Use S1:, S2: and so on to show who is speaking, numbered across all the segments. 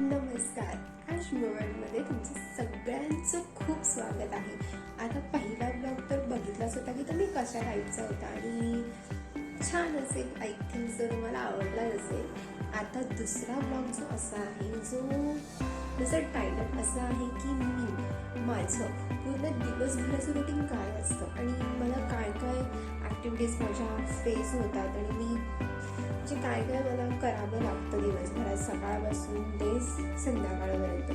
S1: नमस्कार. आज मोबाईलमध्ये तुमचं सगळ्यांचं खूप स्वागत आहे. आता पहिला ब्लॉग तर बघितलाच होता की तुम्ही कशा टाईपचा होता आणि छान असेल. आय थिंक जर तुम्हाला आवडला असेल. आता दुसरा ब्लॉग जो असा आहे जो त्याचं टायटल असं आहे की मी माझं पूर्ण दिवसभराचं रुटीन काय असतं आणि मला काय काय ॲक्टिव्हिटीज माझ्या फेस होतात आणि मी म्हणजे काय काय मला करावं लागतं दिवसभरात सकाळपासून ते संध्याकाळपर्यंत.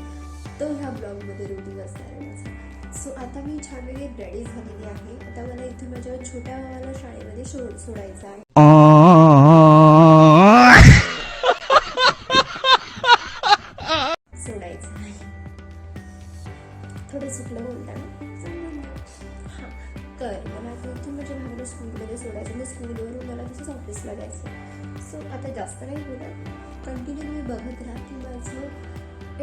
S1: तो ह्या ब्लॉगमध्ये रुटीन असणार आहे माझं. सो आता मी छानपैकी रेडी झालेली आहे. आता मला इथे माझ्या छोट्या भावाला शाळेमध्ये सोडायचं आहे. सोडायचं आहे. थोडं चुकलं बोलताना हां कर मला आता इथून माझ्या भावाला स्कूलमध्ये सोडायचं. मी स्कूलवरून मला तसंच ऑफिसला जायचं. सो आता जास्त नाही बोलत, कंटिन्यू मी बघत राहा की माझं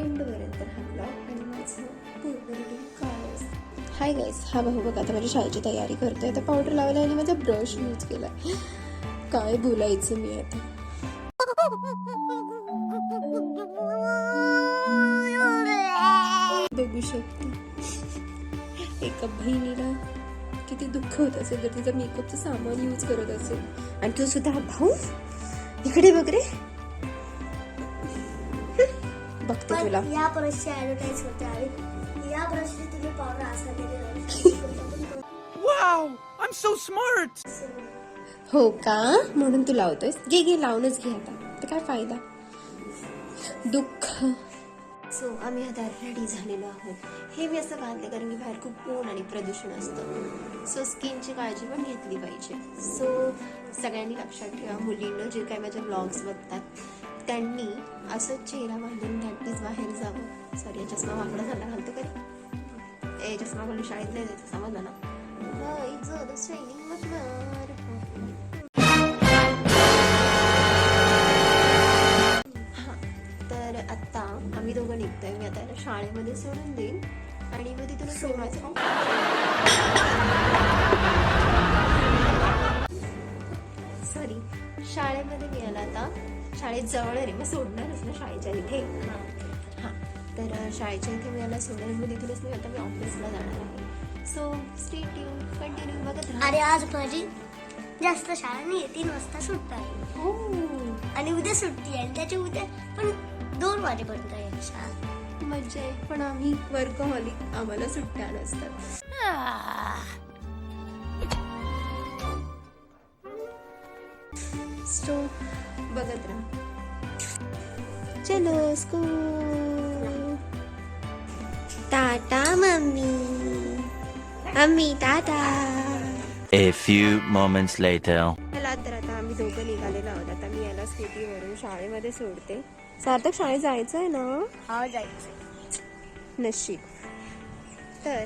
S1: एंडपर्यंत हा ब्लॉग आणि माझं पूर्ण रुटीन काय असतं. हाय गाईज, हा भाऊ बघा आता माझ्या शाळेची तयारी करतोय. आता पावडर लावला आणि माझा ब्रश यूज केला. काय बोलायचं मी आता. बघू शकते एका बहिणीला किती दुःख होत असेल जर तिचा मेकअपचं सामान यूज करत असेल. आणि तो सुद्धा भाऊ इकडे बघ रे. बघते तुला
S2: या ब्रशची ऍडव्हर्टाइज होते आणि या ब्रशने तुम्ही पावडर असा केलेला.
S3: Wow, I am so smart.
S1: हो का, म्हणून तू लावतोयस. घे लावूनच घे आता. तर काय फायदा. दुःख. सो आम्ही आता रेडी झालेलो आहोत. हे मी असं घालते कारण की बाहेर खूप ऊन आणि प्रदूषण असतं. सो स्किनची काळजी पण घेतली पाहिजे. सो सगळ्यांनी लक्षात ठेवा, मुलींना जे काही माझे ब्लॉग्स बघतात त्यांनी असं चेहरा बांधून नक्कीच बाहेर जावं. सॉरी, चष्मा वाकडा झाला घालतो कधी. ए चष्मा घालून शाळेत नाही जायचं, समजलं ना. तर आता आम्ही दोघं निघतोय. मी आता शाळेमध्ये सोडून देईन आणि मग तिथून सॉरी शाळेमध्ये मी आला. आता शाळेत जवळ रे, मग सोडणारच ना शाळेच्या इथे. हां तर शाळेच्या इथे मी याला सोडणार. मग तिथूनच मी आता ऑफिसला जाणार आहे. सो स्टे ट्यून, कंटिन्यू बघत राहा.
S2: अरे आज माझी जास्त शाळा नाही, 3 वाजता सुटतात.
S1: हो
S2: आणि उद्या सुट्टी आहे. त्याच्या उद्या पण 2 वाजेपर्यंत आहे शाळा.
S1: मज्जा आहे. पण आम्ही वर्कहॉलिक, आम्हाला सुट्ट्या नसतात. सो बघत राहा. चलो school. Tata mummy. Mummy Tata.
S3: A few moments later.
S1: चला तर आता आम्ही दोघं निघालेलो आहोत. आता मी याला स्कूटीवरून शाळेमध्ये सोडते. सार्थक शाळेत जायचं आहे ना.
S2: हा जायचं
S1: नशीब. तर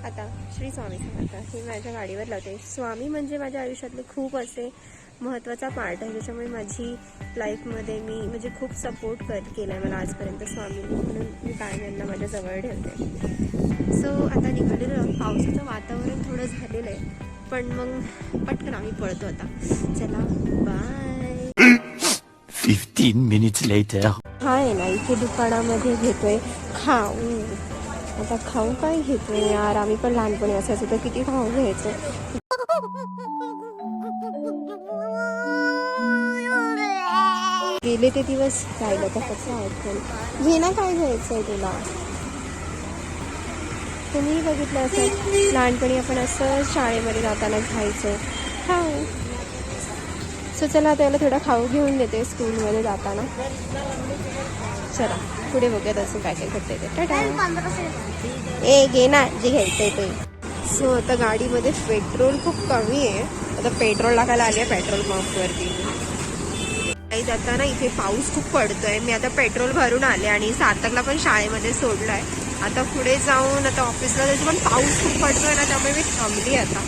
S1: आता श्री स्वामी समर्थ हे माझ्या गाडीवर लावते. स्वामी म्हणजे माझ्या आयुष्यातले खूप असे महत्त्वाचा पार्ट आहे, ज्याच्यामुळे माझी लाईफमध्ये मी म्हणजे खूप सपोर्ट केला आहे मला आजपर्यंत स्वामींनी. म्हणून मी कायम यांना माझ्या जवळ ठेवते. सो आता निघालेलं. पावसाचं वातावरण थोडं झालेलं आहे, पण मग पटकन आम्ही पळतो आता. चला बाय.
S3: 15 minutes later.
S1: हा आहे ना, इथे दुकानामध्ये घेतोय खाऊ. आता खाऊ काय घेतोय यार. आम्ही पण लहानपणी असायचो तर किती खाऊ घ्यायचो. गेले ते दिवस राहिलं तर कसं आठवण. घे ना, काय घ्यायचंय तुला. तुम्ही बघितलं असं लहानपणी आपण असं शाळेमध्ये जाताना घ्यायचो खाऊ. सो चला आता याला थोडा खाऊ घेऊन देते स्कूलमध्ये जाताना. चला पुढे बघूयात असं काय काय करता येते. टाटा. ए घे ना जे घ्यायचंय ते. सो आता गाडीमध्ये पेट्रोल खूप कमी आहे. आता पेट्रोल टाकायला आली आहे पेट्रोल पंपवरती. काही जाताना इथे पाऊस खूप पडतोय. मी आता पेट्रोल भरून आले आणि सार्थकला पण शाळेमध्ये सोडलाय. आता पुढे जाऊन आता ऑफिसला जायचं, पण पाऊस खूप पडतोय ना, त्यामुळे मी थांबली आता.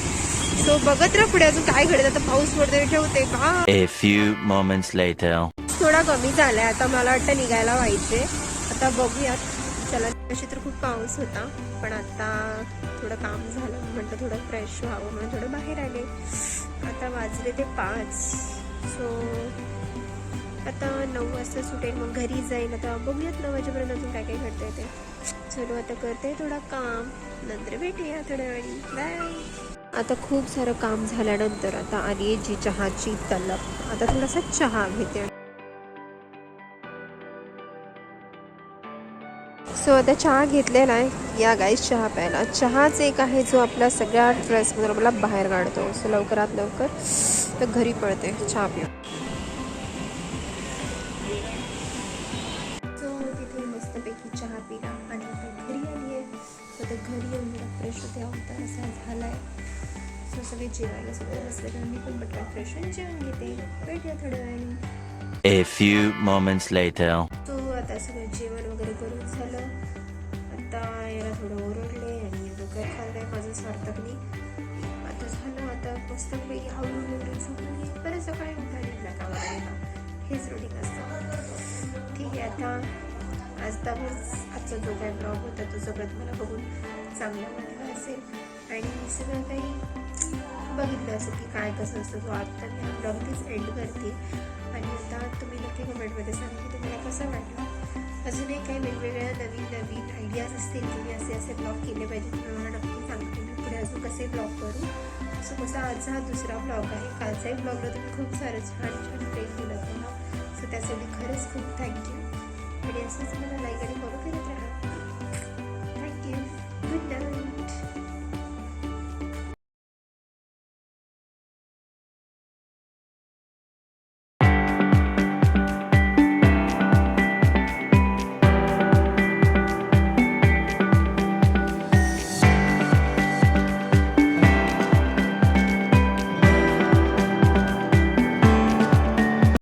S1: सो बघत राहा पुढे अजून काय घडत. आता पाऊस पडतोय, ठेवते का.
S3: A few moments later.
S1: थोडा कमी झालाय आता, मला वाटतं निघायला व्हायचे. आता बघूयात. चला तशी तर खूप पाऊस होता, पण आता थोडं काम झालं म्हटलं थोडं फ्रेश व्हावं म्हणून थोडं बाहेर आले. आता वाजले ते 5. सो आता 9 वाजता सुटेल, मग घरी जाईल. आता बघूयात 9 वाजेपर्यंत अजून काय काय घडतंय ते. चलो आता करते थोडा काम, नंतर भेटूया थोड्या वेळी. बाय. आता खूप सारं काम झाल्यानंतर आता आली आहे जी चहाची तलप. आता थोडासा चहा घेते. सो आता चहा घेतलेला आहे. या गाईस चहा प्यायला. चहाच एक आहे जो आपला सगळ्या स्ट्रेसमधून आपल्याला बाहेर काढतो. सो लवकरात लवकर तर घरी पळते चहा पिऊ. सो तिथे मस्तपैकी चहा पिला आणि आता घरी आली आहे. आता घरी येऊन मला फ्रेश होते. अवतार असा झाला आहे. सो सगळे जेवायला सुद्धा बसले तर मी पण पटकन फ्रेश होऊन जेवण घेते. भेटूया थोड्या वेळाने.
S3: A few moments later.
S1: तो आता सगळं जेवण वगैरे करून झालं. आता याला थोडं ओरडले आणि डोक्यात खाल्लंय माझं सार्थकनी. आता झालं. आता मस्तपैकी हळूहळू झोपून घे. परत सकाळी उठायला कामाला हेच रुटीन असतं. ठीक आहे. आता आजचा जो काही ब्लॉग होता तो सगळं तुम्हाला बघून चांगला वाटला असेल आणि सगळं काही बघितलं असेल की काय कसं असतं. तो आता मी हा ब्लॉग तीच एंड करते आणि आता तुम्ही नक्की कमेंटमध्ये सांगा की तुम्हाला कसं वाटलं. अजूनही काही वेगवेगळ्या नवीन आयडियाज असतील तुम्ही असे ब्लॉग केले पाहिजे तुम्ही मला नक्की सांगते. मी पुढे अजून कसे ब्लॉग करू. सो कसा आजचा हा दुसरा ब्लॉग आहे. कालचाही ब्लॉगला तुम्ही खूप सारं छान प्रेम दिलं मला. सो त्यासाठी खरंच खूप थँक्यू. आणि असंच मला लाईक आणि फॉलो करत राहा. थँक्यू. Good night.